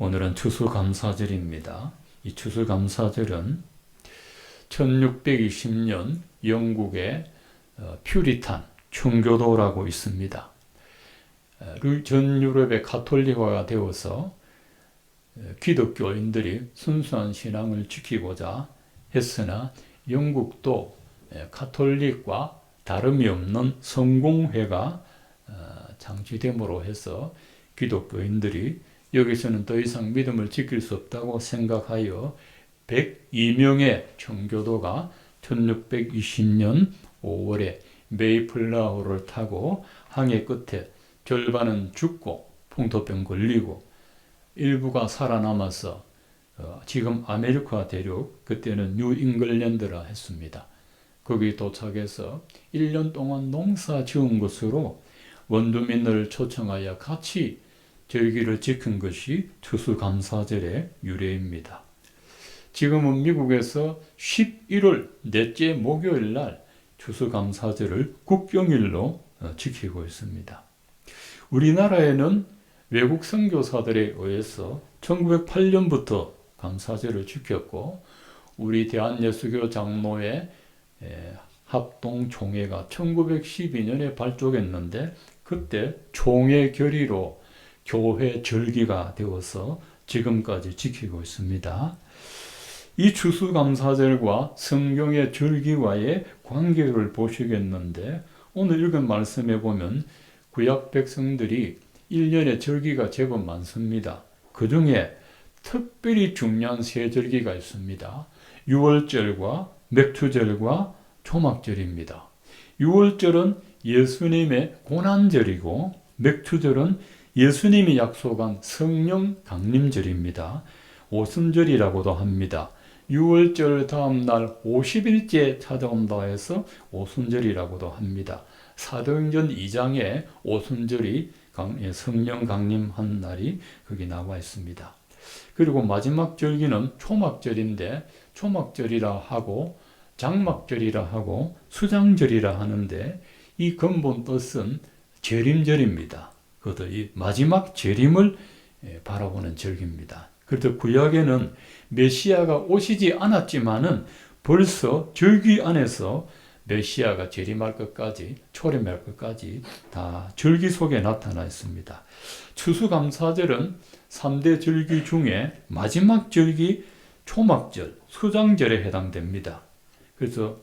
오늘은 추수감사절입니다. 이 추수감사절은 1620년 영국의 퓨리탄 청교도라고 있습니다. 전 유럽의 가톨릭화가 되어서 기독교인들이 순수한 신앙을 지키고자 했으나 영국도 가톨릭과 다름이 없는 성공회가 창시됨으로 해서 기독교인들이 여기서는 더 이상 믿음을 지킬 수 없다고 생각하여 102명의 청교도가 1620년 5월에 메이플라워를 타고 항해 끝에 절반은 죽고 풍토병 걸리고 일부가 살아남아서 지금 아메리카 대륙, 그때는 뉴잉글랜드라 했습니다. 거기 도착해서 1년 동안 농사 지은 것으로 원주민을 초청하여 같이 절기를 지킨 것이 추수감사절의 유래입니다. 지금은 미국에서 11월 넷째 목요일 날 추수감사절을 국경일로 지키고 있습니다. 우리나라에는 외국 선교사들에 의해서 1908년부터 감사절을 지켰고 우리 대한예수교 장로회 합동총회가 1912년에 발족했는데 그때 총회 결의로 교회 절기가 되어서 지금까지 지키고 있습니다. 이 추수감사절과 성경의 절기와의 관계를 보시겠는데 오늘 읽은 말씀에 보면 구약 백성들이 1년에 절기가 제법 많습니다. 그 중에 특별히 중요한 세 절기가 있습니다. 유월절과 맥추절과 초막절입니다. 유월절은 예수님의 고난절이고 맥추절은 예수님이 약속한 성령 강림절입니다. 오순절이라고도 합니다. 6월절 다음 날 50일째 찾아온다 해서 오순절이라고도 합니다. 사도행전 2장에 오순절이 성령 강림한 날이 거기 나와 있습니다. 그리고 마지막 절기는 초막절인데 초막절이라 하고 장막절이라 하고 수장절이라 하는데 이 근본 뜻은 재림절입니다. 그것도 이 마지막 재림을 바라보는 절기입니다. 그래서 구약에는 메시아가 오시지 않았지만은 벌써 절기 안에서 메시아가 재림할 것까지 초림할 것까지 다 절기 속에 나타나 있습니다. 추수감사절은 3대 절기 중에 마지막 절기 초막절, 수장절에 해당됩니다. 그래서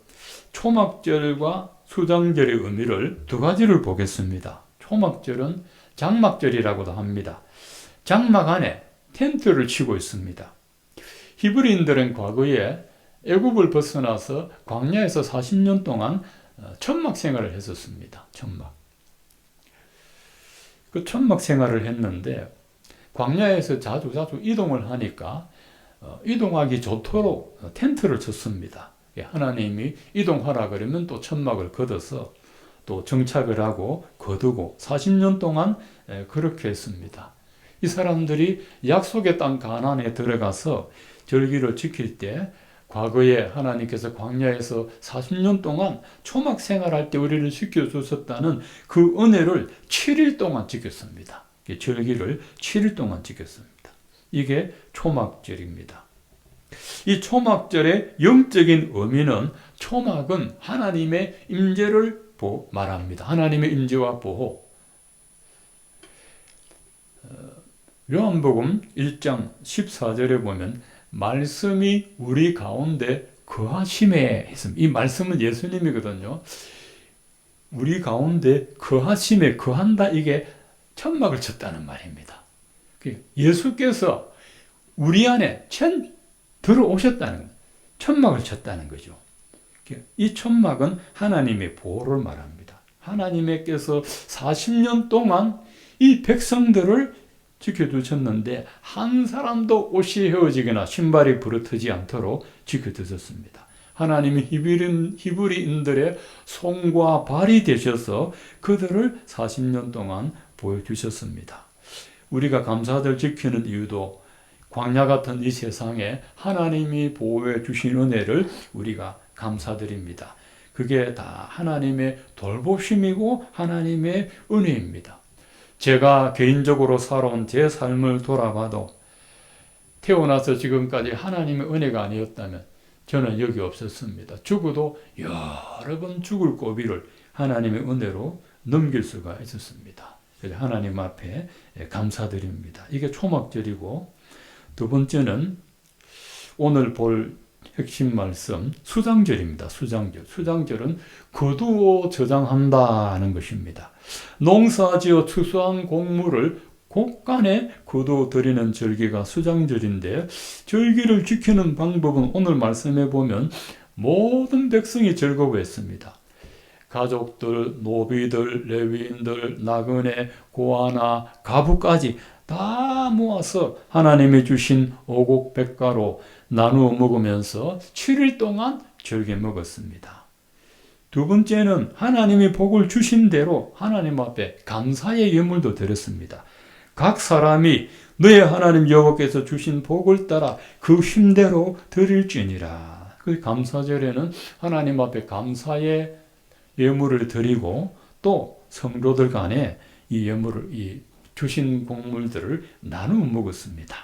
초막절과 수장절의 의미를 두 가지를 보겠습니다. 초막절은 장막절이라고도 합니다. 장막 안에 텐트를 치고 있습니다. 히브리인들은 과거에 애굽을 벗어나서 광야에서 40년 동안 천막 생활을 했었습니다. 천막 생활을 했는데 광야에서 자주 이동을 하니까 이동하기 좋도록 텐트를 쳤습니다. 하나님이 이동하라 그러면 또 천막을 걷어서 또 정착을 하고 거두고 40년 동안 그렇게 했습니다. 이 사람들이 약속의 땅 가나안에 들어가서 절기를 지킬 때 과거에 하나님께서 광야에서 40년 동안 초막 생활할 때 우리를 지켜주셨다는 그 은혜를 7일 동안 지켰습니다. 절기를 7일 동안 지켰습니다. 이게 초막절입니다. 이 초막절의 영적인 의미는 초막은 하나님의 임재를 말합니다. 하나님의 임재와 보호. 요한복음 1장 14절에 보면 말씀이 우리 가운데 거하심에 했습니다. 이 말씀은 예수님이거든요. 우리 가운데 거하심에 거한다 이게 천막을 쳤다는 말입니다. 예수께서 우리 안에 들어오셨다는 천막을 쳤다는 거죠. 이 천막은 하나님의 보호를 말합니다. 하나님께서 40년 동안 이 백성들을 지켜주셨는데 한 사람도 옷이 헤어지거나 신발이 부러뜨지 않도록 지켜주셨습니다. 하나님이 히브리인들의 손과 발이 되셔서 그들을 40년 동안 보여주셨습니다. 우리가 감사절 지키는 이유도 광야 같은 이 세상에 하나님이 보호해 주신 은혜를 우리가 감사드립니다. 그게 다 하나님의 돌보심이고 하나님의 은혜입니다. 제가 개인적으로 살아온 제 삶을 돌아봐도 태어나서 지금까지 하나님의 은혜가 아니었다면 저는 여기 없었습니다. 죽어도 여러 번 죽을 고비를 하나님의 은혜로 넘길 수가 있었습니다. 그래서 하나님 앞에 감사드립니다. 이게 초막절이고, 두 번째는 오늘 볼 핵심 말씀 수장절입니다. 수장절. 수장절은 거두어 저장한다는 것입니다. 농사지어 추수한 곡물을 곡간에 거두어 드리는 절기가 수장절인데, 절기를 지키는 방법은 오늘 말씀해 보면 모든 백성이 즐거워했습니다. 가족들, 노비들, 레위인들, 나그네, 고아나, 가부까지 다 모아서 하나님이 주신 오곡백과로 나누어 먹으면서 7일 동안 즐겨 먹었습니다. 두 번째는 하나님이 복을 주신 대로 하나님 앞에 감사의 예물도 드렸습니다. 각 사람이 너의 하나님 여호와께서 주신 복을 따라 그 힘대로 드릴지니라. 그 감사절에는 하나님 앞에 감사의 예물을 드리고, 또 성도들 간에 이 예물을, 이 주신 곡물들을 나누어 먹었습니다.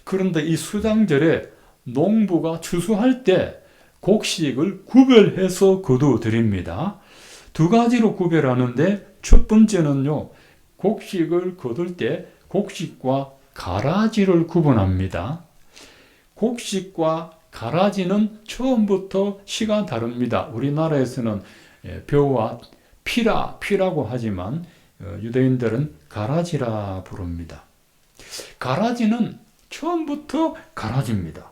그런데 이 수장절에 농부가 추수할 때 곡식을 구별해서 거두어 드립니다. 두 가지로 구별하는데, 첫 번째는요, 곡식을 거둘 때 곡식과 가라지를 구분합니다. 곡식과 가라지는 처음부터 시가 다릅니다. 우리나라에서는 벼와 피라고 하지만 유대인들은 가라지라 부릅니다. 가라지는 처음부터 가라지입니다.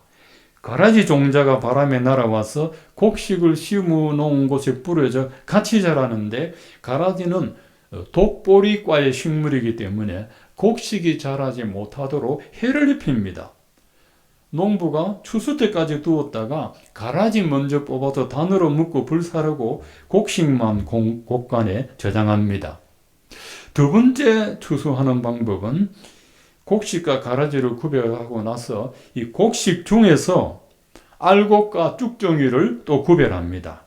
가라지 종자가 바람에 날아와서 곡식을 심어 놓은 곳에 뿌려져 같이 자라는데, 가라지는 독보리과의 식물이기 때문에 곡식이 자라지 못하도록 해를 입힙니다. 농부가 추수 때까지 두었다가 가라지 먼저 뽑아서 단으로 묶고 불사르고 곡식만 곡간에 저장합니다. 두 번째 추수하는 방법은 곡식과 가라지를 구별하고 나서 이 곡식 중에서 알곡과 쭉정이를 또 구별합니다.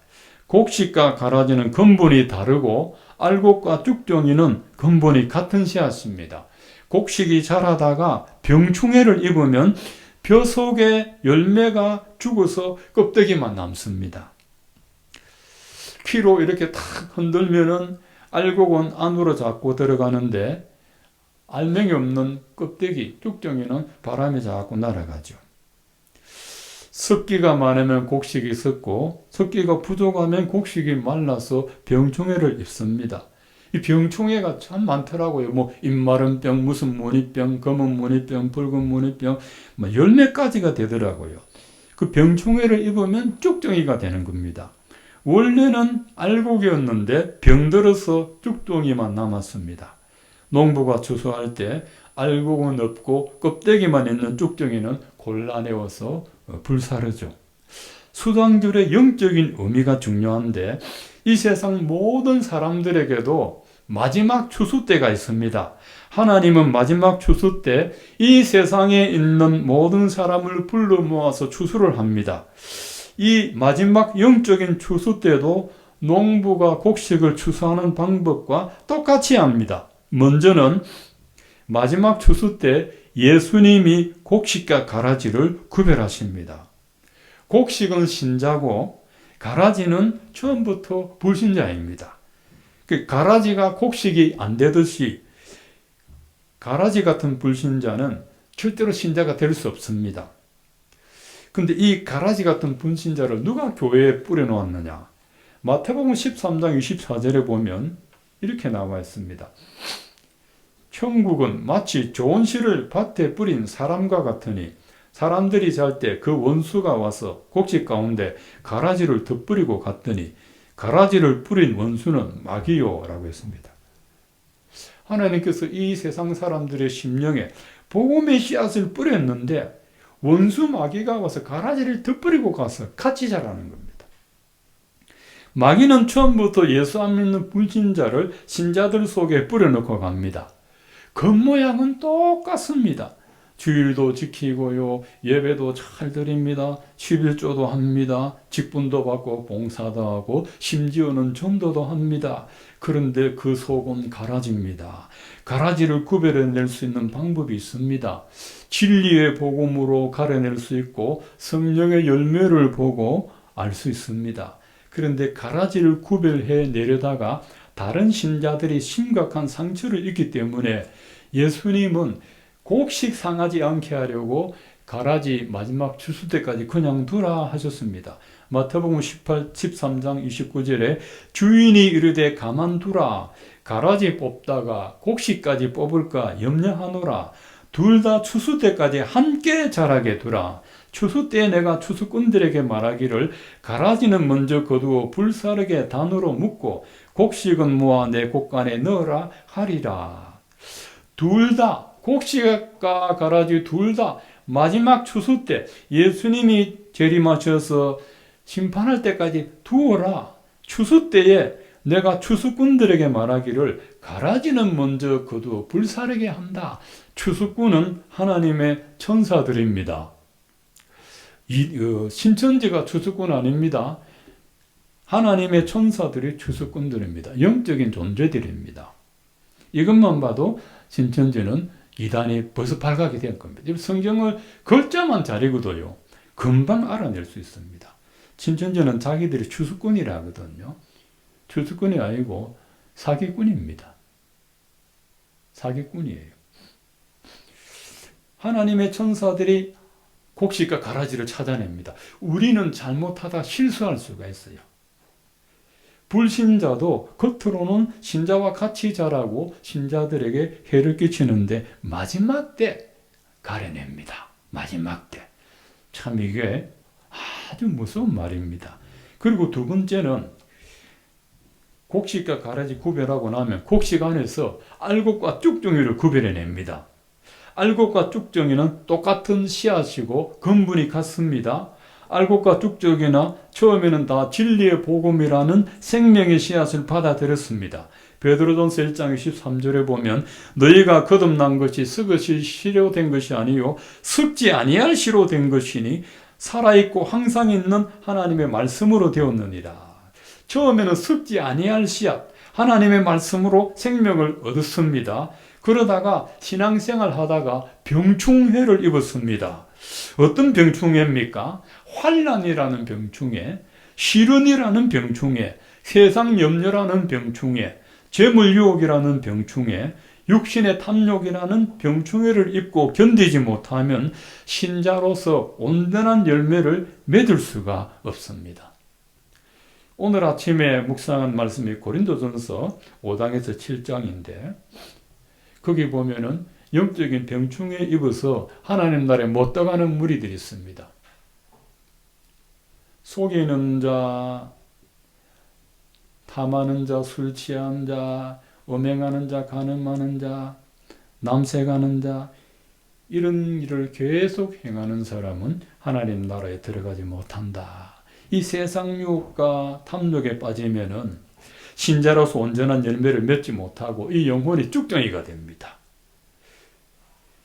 곡식과 가라지는 근본이 다르고 알곡과 쭉정이는 근본이 같은 씨앗입니다. 곡식이 자라다가 병충해를 입으면 벼 속에 열매가 죽어서 껍데기만 남습니다. 키로 이렇게 탁 흔들면은 알곡은 안으로 자꾸 들어가는데, 알맹이 없는 껍데기, 쭉정이는 바람에 자꾸 날아가죠. 습기가 많으면 곡식이 썩고, 습기가 부족하면 곡식이 말라서 병충해를 입습니다. 이 병충해가 참 많더라고요. 뭐 입마름병, 무슨 무늬병, 검은 무늬병, 붉은 무늬병, 뭐 10가지가 되더라고요. 그 병충해를 입으면 쭉정이가 되는 겁니다. 원래는 알곡이었는데 병들어서 쭉정이만 남았습니다. 농부가 추수할 때 알곡은 없고 껍데기만 있는 쭉정이는 골라내어서 불사르죠. 수장절의 영적인 의미가 중요한데, 이 세상 모든 사람들에게도 마지막 추수 때가 있습니다. 하나님은 마지막 추수 때 이 세상에 있는 모든 사람을 불러 모아서 추수를 합니다. 이 마지막 영적인 추수 때도 농부가 곡식을 추수하는 방법과 똑같이 합니다. 먼저는 마지막 추수 때 예수님이 곡식과 가라지를 구별하십니다. 곡식은 신자고 가라지는 처음부터 불신자입니다. 가라지가 곡식이 안 되듯이 가라지 같은 불신자는 절대로 신자가 될 수 없습니다. 근데 이 가라지 같은 불신자를 누가 교회에 뿌려놓았느냐? 마태복음 13장 24절에 보면 이렇게 나와 있습니다. 천국은 마치 좋은 씨를 밭에 뿌린 사람과 같으니 사람들이 잘 때 그 원수가 와서 곡식 가운데 가라지를 덧뿌리고 갔더니 가라지를 뿌린 원수는 마귀요 라고 했습니다. 하나님께서 이 세상 사람들의 심령에 복음의 씨앗을 뿌렸는데 원수 마귀가 와서 가라지를 덧뿌리고 가서 같이 자라는 겁니다. 마귀는 처음부터 예수 안 믿는 불신자를 신자들 속에 뿌려놓고 갑니다. 겉모양은 똑같습니다. 주일도 지키고요. 예배도 잘 드립니다. 11조도 합니다. 직분도 받고 봉사도 하고 심지어는 전도도 합니다. 그런데 그 속은 가라지입니다. 가라지를 구별해낼 수 있는 방법이 있습니다. 진리의 복음으로 가려낼 수 있고 성령의 열매를 보고 알 수 있습니다. 그런데 가라지를 구별해 내려다가 다른 신자들이 심각한 상처를 입기 때문에 예수님은 곡식 상하지 않게 하려고 가라지 마지막 추수 때까지 그냥 두라 하셨습니다. 마태복음 13장 29절에 주인이 이르되 가만두라 가라지 뽑다가 곡식까지 뽑을까 염려하노라 둘 다 추수 때까지 함께 자라게 두라. 추수 때 내가 추수꾼들에게 말하기를 가라지는 먼저 거두어 불사르게 단으로 묶고 곡식은 모아 내 곡간에 넣으라 하리라. 둘 다 곡식과 가라지 둘 다 마지막 추수 때 예수님이 재림하셔서 심판할 때까지 두어라. 추수 때에 내가 추수꾼들에게 말하기를 가라지는 먼저 거두어 불사르게 한다. 추수꾼은 하나님의 천사들입니다. 신천지가 추수꾼 아닙니다. 하나님의 천사들이 추수꾼들입니다. 영적인 존재들입니다. 이것만 봐도 신천지는 이단이 벌써 발각이 된 겁니다. 성경을 글자만 잘 읽어도요, 금방 알아낼 수 있습니다. 신천지는 자기들이 추수꾼이라 하거든요. 추수꾼이 아니고 사기꾼입니다. 사기꾼이에요. 하나님의 천사들이 곡식과 가라지를 찾아냅니다. 우리는 잘못하다 실수할 수가 있어요. 불신자도 겉으로는 신자와 같이 자라고 신자들에게 해를 끼치는데 마지막 때 가려냅니다. 마지막 때. 참 이게 아주 무서운 말입니다. 그리고 두 번째는 곡식과 가라지 구별하고 나면 곡식 안에서 알곡과 쭉정이를 구별해냅니다. 알곡과 쭉정이는 똑같은 씨앗이고 근분이 같습니다. 알곡과 쭉정이나 처음에는 다 진리의 복음이라는 생명의 씨앗을 받아들였습니다. 베드로전서 1장 23절에 보면 너희가 거듭난 것이 썩으시 시로 된 것이 아니요 썩지 아니할 시로 된 것이니 살아있고 항상 있는 하나님의 말씀으로 되었느니라. 처음에는 썩지 아니할 씨앗 하나님의 말씀으로 생명을 얻었습니다. 그러다가 신앙생활 하다가 병충해를 입었습니다. 어떤 병충해입니까? 환난이라는 병충해, 시련이라는 병충해, 세상 염려라는 병충해, 재물유혹이라는 병충해, 육신의 탐욕이라는 병충해를 입고 견디지 못하면 신자로서 온전한 열매를 맺을 수가 없습니다. 오늘 아침에 묵상한 말씀이 고린도전서 5장에서 7장인데 거기 보면은 영적인 병충해에 입어서 하나님 나라에 못 들어가는 무리들이 있습니다. 속이는 자, 탐하는 자, 술 취한 자, 음행하는 자, 간음하는 자, 남색하는 자, 이런 일을 계속 행하는 사람은 하나님 나라에 들어가지 못한다. 이 세상 유혹과 탐욕에 빠지면은 신자로서 온전한 열매를 맺지 못하고 이 영혼이 쭉정이가 됩니다.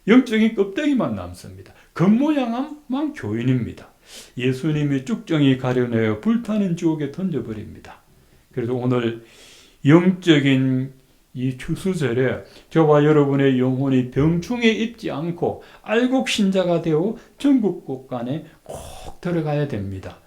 영적인 껍데기만 남습니다. 겉모양만 교인입니다. 예수님이 쭉정이 가려내어 불타는 지옥에 던져버립니다. 그래서 오늘 영적인 이 추수절에 저와 여러분의 영혼이 병충해 입지 않고 알곡 신자가 되어 전국 곳간에 꼭 들어가야 됩니다.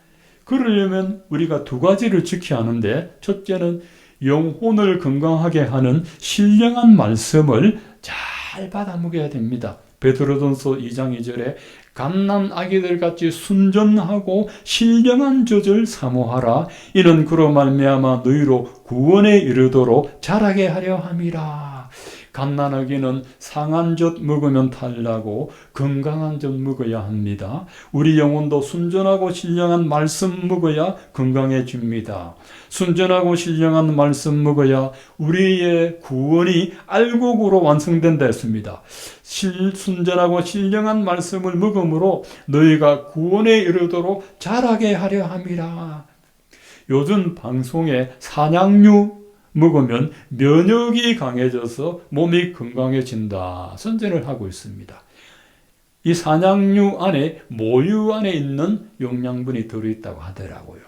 그러려면 우리가 두 가지를 지켜야 하는데 첫째는 영혼을 건강하게 하는 신령한 말씀을 잘 받아 먹여야 됩니다. 베드로전서 2장 2절에 갓난 아기들 같이 순전하고 신령한 젖을 사모하라. 이는 그로 말미암아 너희로 구원에 이르도록 자라게 하려 함이라. 갓난아기는 상한 젖 먹으면 탈나고 건강한 젖 먹어야 합니다. 우리 영혼도 순전하고 신령한 말씀 먹어야 건강해집니다. 순전하고 신령한 말씀 먹어야 우리의 구원이 알곡으로 완성된다 했습니다. 순전하고 신령한 말씀을 먹음으로 너희가 구원에 이르도록 자라게 하려 함이라. 요즘 방송에 산양류 먹으면 면역이 강해져서 몸이 건강해진다 선전을 하고 있습니다. 이 산양류 안에, 모유 안에 있는 영양분이 들어있다고 하더라고요.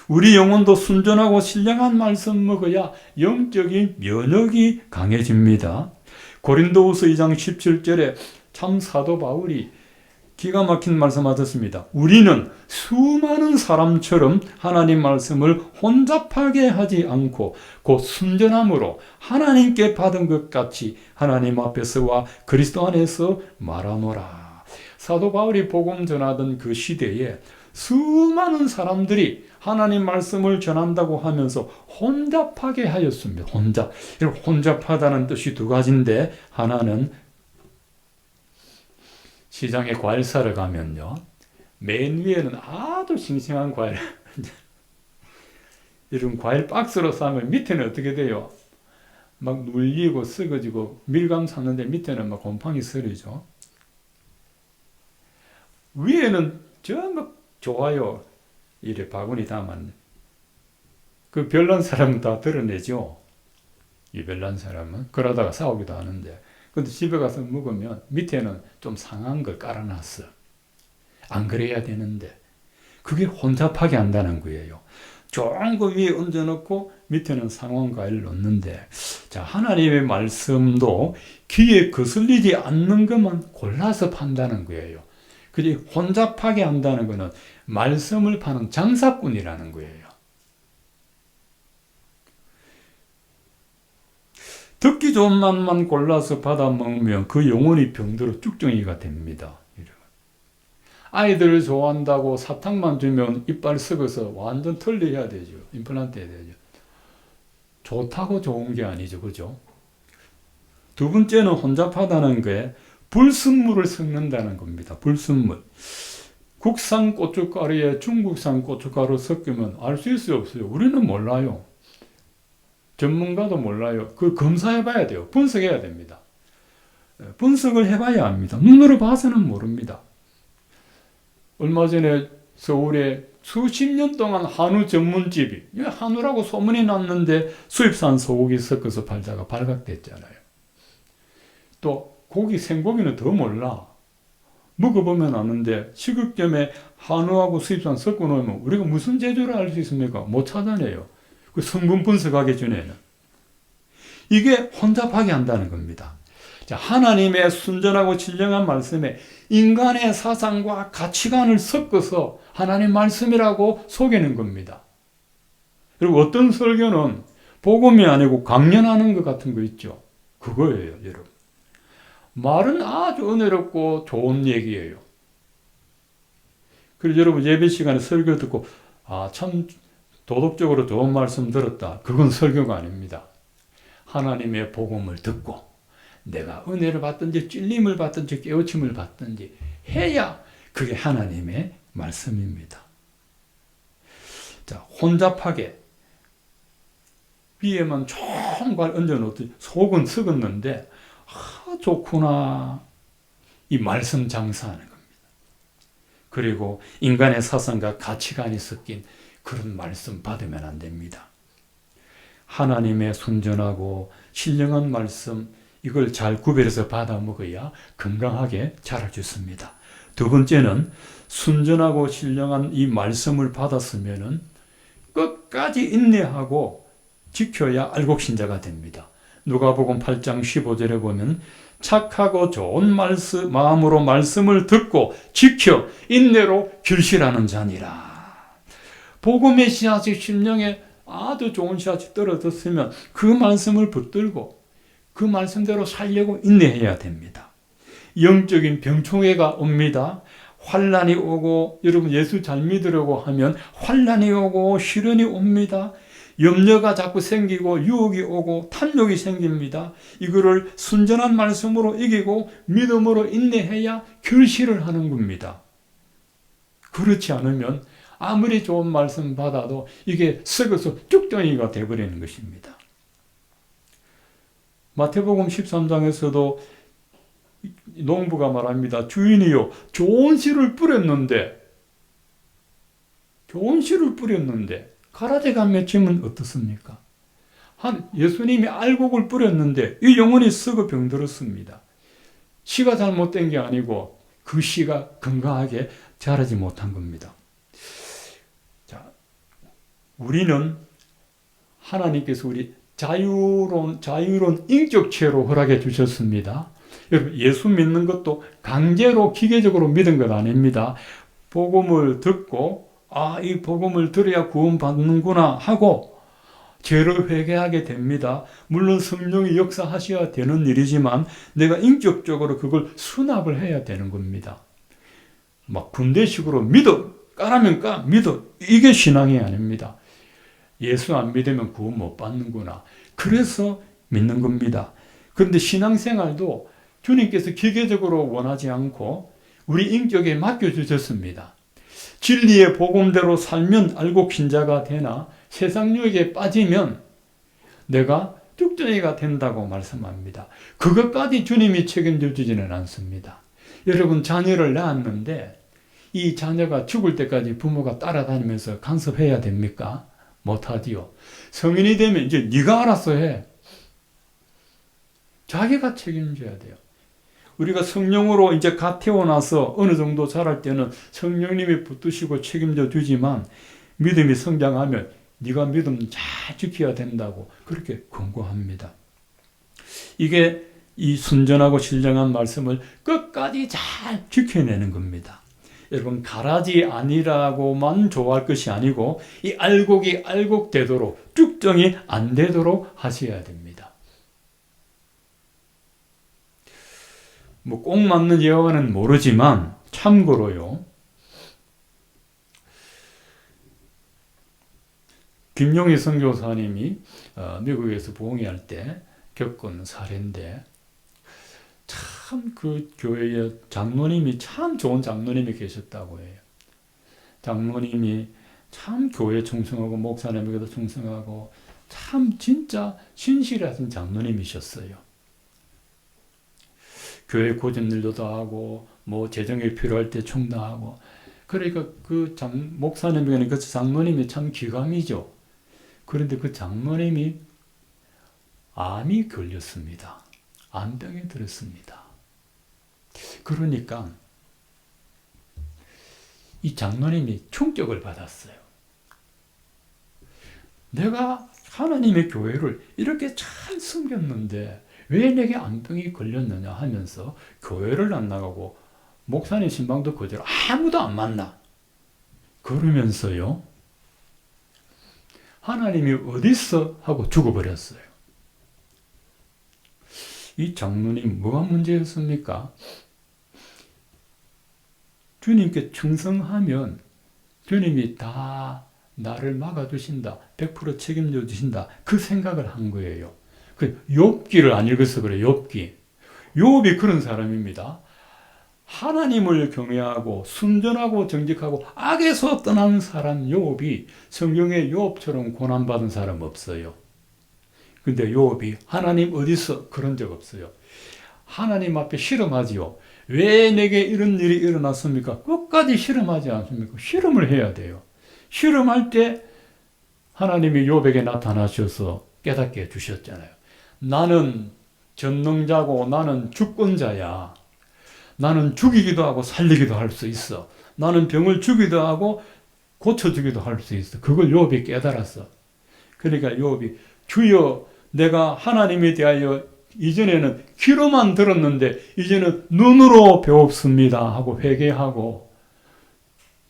우리 영혼도 순전하고 신령한 말씀 먹어야 영적인 면역이 강해집니다. 고린도후서 2장 17절에 참 사도 바울이 기가 막힌 말씀하셨습니다. 우리는 수많은 사람처럼 하나님 말씀을 혼잡하게 하지 않고 곧 순전함으로 하나님께 받은 것 같이 하나님 앞에서와 그리스도 안에서 말하노라. 사도 바울이 복음 전하던 그 시대에 수많은 사람들이 하나님 말씀을 전한다고 하면서 혼잡하게 하였습니다. 혼잡하다는 뜻이 두 가지인데, 하나는 시장에 과일 사러 가면요, 맨 위에는 아주 싱싱한 과일, 이런 과일 박스로 사면 밑에는 어떻게 돼요? 막 눌리고 썩어지고 밀감 샀는데 밑에는 막 곰팡이 서리죠. 위에는 전부 좋아요, 이래 바구니 담았네. 그 별난 사람은 다 드러내죠. 이 별난 사람은 그러다가 싸우기도 하는데, 근데 집에 가서 먹으면 밑에는 좀 상한 걸 깔아놨어. 안 그래야 되는데 그게 혼잡하게 한다는 거예요. 좋은 거 위에 얹어놓고 밑에는 상한 과일을 넣는데, 자, 하나님의 말씀도 귀에 거슬리지 않는 것만 골라서 판다는 거예요. 그지? 혼잡하게 한다는 것은 말씀을 파는 장사꾼이라는 거예요. 듣기 좋은 맛만 골라서 받아 먹으면 그 영혼이 병들어 쭉정이가 됩니다. 아이들을 좋아한다고 사탕만 주면 이빨 썩어서 완전 털려야 되죠. 임플란트 해야 되죠. 좋다고 좋은 게 아니죠. 그죠? 두 번째는 혼잡하다는 게 불순물을 섞는다는 겁니다. 불순물. 국산 고춧가루에 중국산 고춧가루 섞으면 알 수 있어요, 없어요? 우리는 몰라요. 전문가도 몰라요. 그 검사해 봐야 돼요. 분석해야 됩니다. 분석을 해봐야 합니다. 눈으로 봐서는 모릅니다. 얼마 전에 서울에 수십 년 동안 한우 전문집이, 한우라고 소문이 났는데 수입산 소고기 섞어서 팔다가 발각됐잖아요. 또 고기, 생고기는 더 몰라. 먹어보면 아는데 식육점에 한우하고 수입산 섞어 놓으면 우리가 무슨 재주를 알 수 있습니까? 못 찾아내요. 그 성분 분석하기 전에는. 이게 혼잡하게 한다는 겁니다. 자, 하나님의 순전하고 진정한 말씀에 인간의 사상과 가치관을 섞어서 하나님 말씀이라고 속이는 겁니다. 그리고 어떤 설교는 복음이 아니고 강연하는 것 같은 거 있죠. 그거예요, 여러분. 말은 아주 은혜롭고 좋은 얘기예요. 그래서 여러분 예배 시간에 설교 듣고 참 도덕적으로 좋은 말씀 들었다. 그건 설교가 아닙니다. 하나님의 복음을 듣고 내가 은혜를 받든지 찔림을 받든지 깨우침을 받든지 해야 그게 하나님의 말씀입니다. 자, 혼잡하게 위에만 좋은 걸 얹어놓더니 속은 썩었는데 좋구나. 이 말씀 장사하는 겁니다. 그리고 인간의 사상과 가치관이 섞인 그런 말씀 받으면 안 됩니다. 하나님의 순전하고 신령한 말씀, 이걸 잘 구별해서 받아 먹어야 건강하게 자랄 수 있습니다. 두 번째는 순전하고 신령한 이 말씀을 받았으면은 끝까지 인내하고 지켜야 알곡신자가 됩니다. 누가복음 8장 15절에 보면 착하고 좋은 마음으로 말씀을 듣고 지켜 인내로 결실하는 자니라. 복음의 씨앗이 심령에 아주 좋은 씨앗이 떨어졌으면 그 말씀을 붙들고 그 말씀대로 살려고 인내해야 됩니다. 영적인 병충해가 옵니다. 환난이 오고, 여러분 예수 잘 믿으려고 하면 환난이 오고 시련이 옵니다. 염려가 자꾸 생기고 유혹이 오고 탐욕이 생깁니다. 이거를 순전한 말씀으로 이기고 믿음으로 인내해야 결실을 하는 겁니다. 그렇지 않으면 아무리 좋은 말씀 받아도 이게 썩어서 쭉정이가 되어버리는 것입니다. 마태복음 13장에서도 농부가 말합니다. 주인이요, 좋은 씨를 뿌렸는데 가라지가 맺히면 어떻습니까? 예수님이 알곡을 뿌렸는데 이 영혼이 썩어 병들었습니다. 씨가 잘못된 게 아니고 그 씨가 건강하게 자라지 못한 겁니다. 자, 우리는 하나님께서 우리 자유로운 인격체로 허락해 주셨습니다. 여러분, 예수 믿는 것도 강제로 기계적으로 믿은 것 아닙니다. 복음을 듣고 이 복음을 들어야 구원받는구나 하고 죄를 회개하게 됩니다. 물론 성령이 역사하셔야 되는 일이지만 내가 인격적으로 그걸 수납을 해야 되는 겁니다. 막 군대식으로 믿어, 까라면 까, 믿어, 이게 신앙이 아닙니다. 예수 안 믿으면 구원 못 받는구나. 그래서 믿는 겁니다. 그런데 신앙생활도 주님께서 기계적으로 원하지 않고 우리 인격에 맡겨주셨습니다. 진리의 복음대로 살면 알곡 신자가 되나 세상 유혹에 빠지면 내가 죽전이가 된다고 말씀합니다. 그것까지 주님이 책임져 주지는 않습니다. 여러분, 자녀를 낳았는데 이 자녀가 죽을 때까지 부모가 따라다니면서 간섭해야 됩니까? 못하지요. 성인이 되면 이제 네가 알아서 해. 자기가 책임져야 돼요. 우리가 성령으로 이제 갓 태어나서 어느 정도 자랄 때는 성령님이 붙드시고 책임져 주지만 믿음이 성장하면 네가 믿음 잘 지켜야 된다고 그렇게 권고합니다. 이게 이 순전하고 신령한 말씀을 끝까지 잘 지켜내는 겁니다. 여러분, 가라지 아니라고만 좋아할 것이 아니고 이 알곡이 알곡되도록 쭉정이 안 되도록 하셔야 됩니다. 뭐 꼭 맞는 예화는 모르지만 참고로요. 김용희 선교사님이 미국에서 부흥회할 때 겪은 사례인데 참 그 교회에 장로님이 참 좋은 장로님이 계셨다고 해요. 장로님이 참 교회에 충성하고 목사님에게도 충성하고 참 진짜 신실하신 장로님이셨어요. 교회 고전 일도 다 하고 뭐 재정이 필요할 때 충당하고 그러니까 그 목사님에게는 그 장로님이 참 귀감이죠. 그런데 그 장로님이 암이 걸렸습니다. 암병에 들었습니다. 그러니까 이 장로님이 충격을 받았어요. 내가 하나님의 교회를 이렇게 잘 섬겼는데 왜 내게 암병이 걸렸느냐 하면서 교회를 안 나가고 목사님 신방도 그대로 아무도 안 만나. 그러면서요. 하나님이 어딨어? 하고 죽어버렸어요. 이 장로님 뭐가 문제였습니까? 주님께 충성하면 주님이 다 나를 막아주신다. 100% 책임져 주신다. 그 생각을 한 거예요. 그 욥기를 안 읽어서 그래요. 욥기. 욥이 그런 사람입니다. 하나님을 경외하고 순전하고 정직하고 악에서 떠나는 사람 욥이 성경에 욥처럼 고난받은 사람 없어요. 근데 욥이 하나님 어디서 그런 적 없어요. 하나님 앞에 실험하지요. 왜 내게 이런 일이 일어났습니까? 끝까지 실험하지 않습니까? 실험을 해야 돼요. 실험할 때 하나님이 욥에게 나타나셔서 깨닫게 해주셨잖아요. 나는 전능자고 나는 주권자야. 나는 죽이기도 하고 살리기도 할 수 있어. 나는 병을 주기도 하고 고쳐주기도 할 수 있어. 그걸 욥이 깨달았어. 그러니까 욥이 주여 내가 하나님에 대하여 이전에는 귀로만 들었는데 이제는 눈으로 배웠습니다 하고 회개하고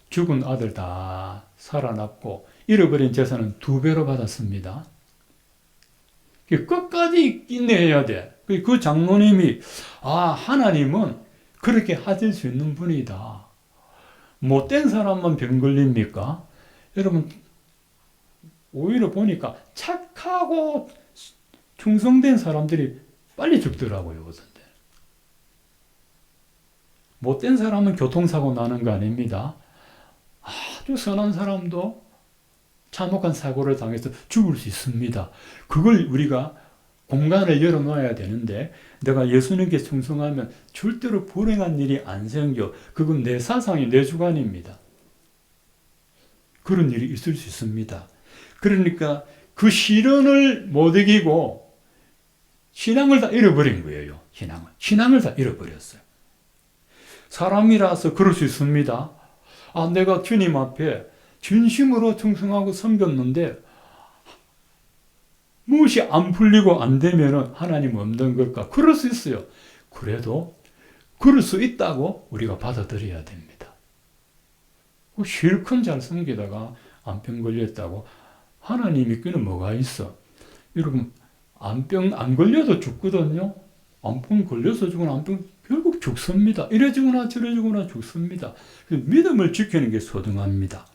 죽은 아들 다 살아났고 잃어버린 재산은 2배로 받았습니다. 끝까지 인내해야 돼. 그 장로님이 하나님은 그렇게 하실 수 있는 분이다. 못된 사람만 병 걸립니까? 여러분 오히려 보니까 착하고 충성된 사람들이 빨리 죽더라고요. 그런데 못된 사람은 교통사고 나는 거 아닙니다. 아주 선한 사람도 참혹한 사고를 당해서 죽을 수 있습니다. 그걸 우리가 공간을 열어놔야 되는데 내가 예수님께 충성하면 절대로 불행한 일이 안 생겨. 그건 내 사상이 내 주관입니다. 그런 일이 있을 수 있습니다. 그러니까 그 시련을 못 이기고 신앙을 다 잃어버린 거예요. 신앙을 다 잃어버렸어요. 사람이라서 그럴 수 있습니다. 내가 주님 앞에 진심으로 충성하고 섬겼는데 무엇이 안 풀리고 안 되면은 하나님 없는 걸까? 그럴 수 있어요. 그래도 그럴 수 있다고 우리가 받아들여야 됩니다. 실컷 잘 섬기다가 암병 걸렸다고 하나님이 끄는 뭐가 있어? 여러분, 암병 안 걸려도 죽거든요. 암병 걸려서 죽으면 암병 결국 죽습니다. 이래 죽거나 저래 죽거나 죽습니다. 믿음을 지키는 게 소중합니다.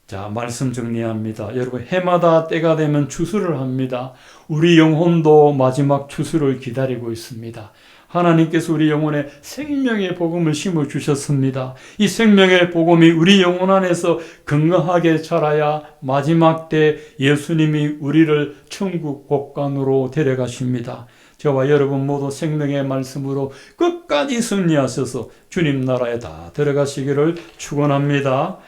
자, 말씀 정리합니다. 여러분, 해마다 때가 되면 추수를 합니다. 우리 영혼도 마지막 추수를 기다리고 있습니다. 하나님께서 우리 영혼에 생명의 복음을 심어주셨습니다. 이 생명의 복음이 우리 영혼 안에서 건강하게 자라야 마지막 때 예수님이 우리를 천국 복관으로 데려가십니다. 저와 여러분 모두 생명의 말씀으로 끝까지 승리하셔서 주님 나라에 다 들어가시기를 축원합니다.